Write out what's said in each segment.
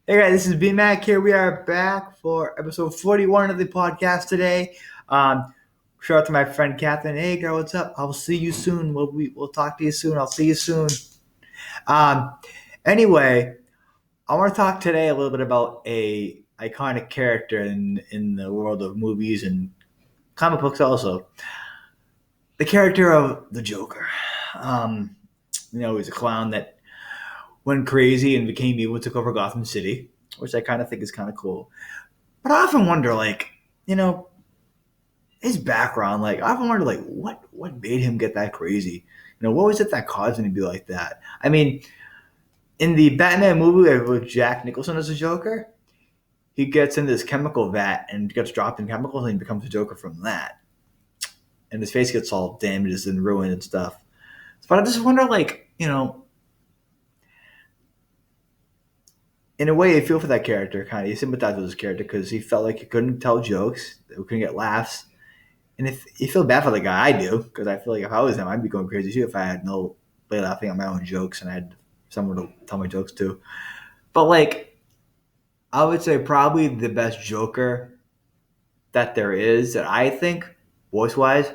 Hey guys, this is B Mac here. We are back for episode 41 of the podcast today. Shout out to my friend Catherine. Hey girl, what's up? I'll see you soon. We'll talk to you soon. I'll see you soon. Um, anyway, I want to talk today a little bit about a iconic character in the world of movies and comic books also. The character of the Joker. Um, he's a clown that went crazy and became evil, took over Gotham City, which I kind of think is kind of cool. But I often wonder, his background. I often wonder, what made him get that crazy? What was it that caused him to be like that? I mean, in the Batman movie with Jack Nicholson as a Joker, he gets in this chemical vat and gets dropped in chemicals, and he becomes a Joker from that. And his face gets all damaged and ruined and stuff. But I just wonder, in a way, you feel for that character, kind of. You sympathize with his character because he felt like he couldn't tell jokes, he couldn't get laughs. And if you feel bad for the guy, I do, because I feel like if I was him, I'd be going crazy too if I had no way laughing at my own jokes and I had someone to tell my jokes to. But I would say probably the best Joker that there is that I think, voice wise,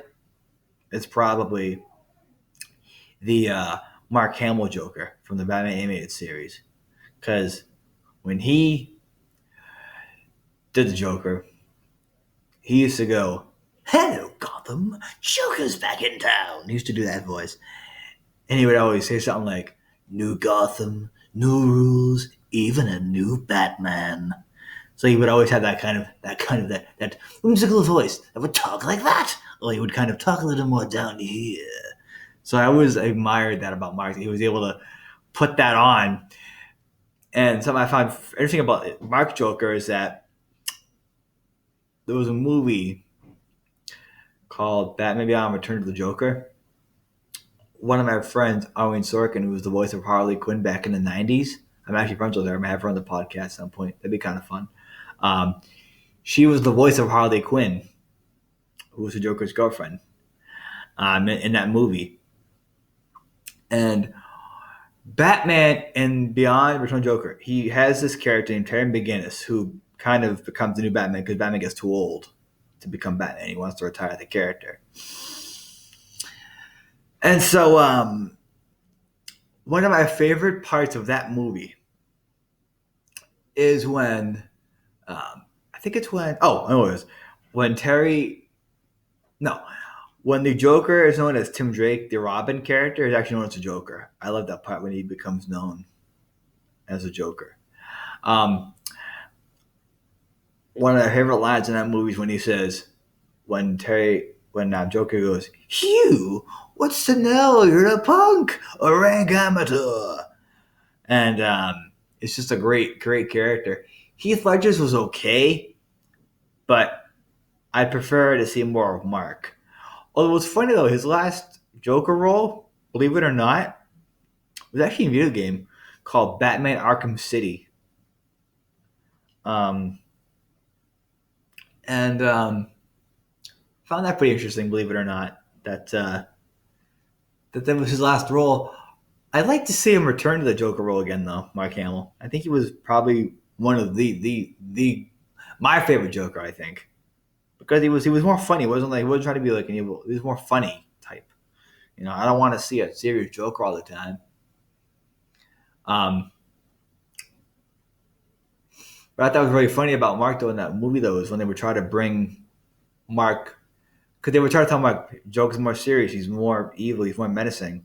is probably the Mark Hamill Joker from the Batman animated series. Because when he did the Joker, he used to go, "Hello, Gotham, Joker's back in town." He used to do that voice. And he would always say something like, "New Gotham, new rules, even a new Batman." So he would always have that whimsical voice that would talk like that. Or he would kind of talk a little more down here. So I always admired that about Mark. He was able to put that on. And something I found interesting about Mark Joker is that there was a movie called Batman Beyond Return of the Joker. One of my friends, Owen Sorkin, who was the voice of Harley Quinn back in the 90s. I'm actually friends with her. I might have her on the podcast at some point. That'd be kind of fun. She was the voice of Harley Quinn, who was the Joker's girlfriend in that movie. And Batman and Beyond Return of the Joker, he has this character named Terry McGinnis who kind of becomes the new Batman because Batman gets too old to become Batman. He wants to retire the character. And so one of my favorite parts of that movie is when I think it's when I know it was when Terry no when the Joker is known as Tim Drake, the Robin character is actually known as the Joker. I love that part when he becomes known as a Joker. Um, One of my favorite lines in that movie is when he says when Joker goes, "Hugh, what's to know? You're a punk, a rank amateur." And it's just a great character. Heath Ledger's was okay, but I prefer to see more of Mark. Although what's funny though, his last Joker role, believe it or not, was actually a video game called Batman Arkham City. Um, and Found that pretty interesting, believe it or not, that was his last role. I'd like to see him return to the Joker role again, though. Mark Hamill. I think he was probably one of the my favorite Joker. I think because he was more funny. He wasn't trying to be like an evil. He was more funny type. I don't want to see a serious Joker all the time. Um, but I thought was really funny about Mark though in that movie though is when they would try to bring Mark because they were trying to tell Mark Joker's more serious. He's more evil. He's more menacing.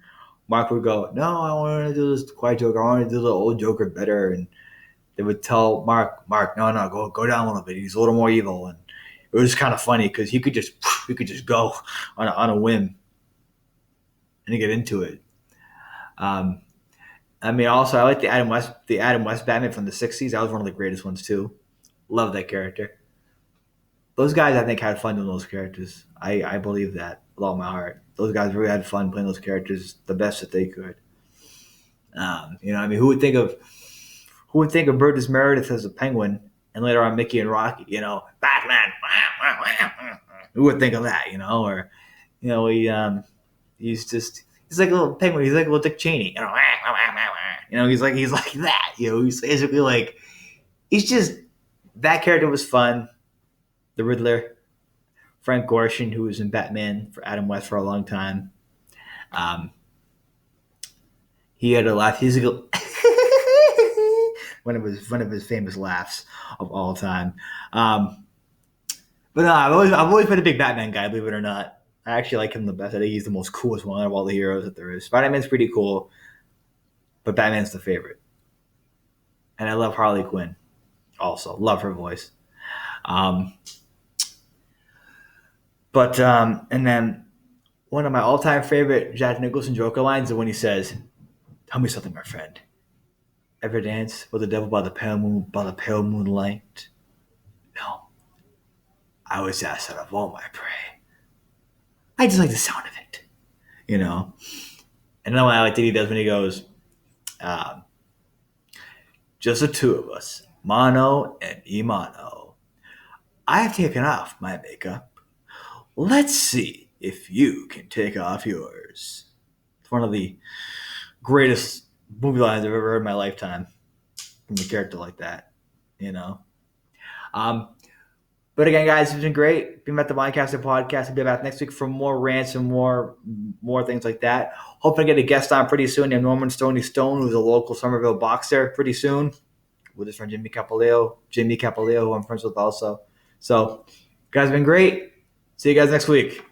Mark would go, "No, I want to do this quiet Joker. I want to do the old Joker better." And they would tell Mark, no, go down a little bit. He's a little more evil, and it was kind of funny because he could just go on a whim and get into it. Um, I mean, also I like the Adam West Batman from the '60s. That was one of the greatest ones too. Love that character. Those guys, I think, had fun doing those characters. I believe that with all my heart. Those guys really had fun playing those characters the best that they could. I mean, who would think of Burgess Meredith as a penguin and later on Mickey and Rocky, Batman. Who would think of that, Or, he's like a little penguin. He's like a little Dick Cheney, he's like that, He's basically like he's just that character was fun. The Riddler, Frank Gorshin, who was in Batman for Adam West for a long time. Um, he had a laugh. He's a one of his famous laughs of all time. Um, but no, I've always been a big Batman guy. Believe it or not, I actually like him the best. I think he's the most coolest one of all the heroes that there is. Spider Man's pretty cool, but Batman's the favorite. And I love Harley Quinn. Also, love her voice. Um, and then one of my all time favorite Jack Nicholson Joker lines is when he says, "Tell me something, my friend. Ever dance with the devil by the pale moonlight? No, I was asked out of all my prey. I just like the sound of it, you know." And then I like that he does when he goes, um, "Just the two of us, mano and imano. I have taken off my makeup. Let's see if you can take off yours." It's one of the greatest movie lines I've ever heard in my lifetime from a character like that, you know. Um, but again, guys, it's been great being at the Mindcaster podcast. I'll be back next week for more rants and more things like that. Hoping to get a guest on pretty soon named Norman Stoney Stone, who's a local Somerville boxer, pretty soon with his friend Jimmy Capoleo, who I'm friends with also. So, guys, been great. See you guys next week.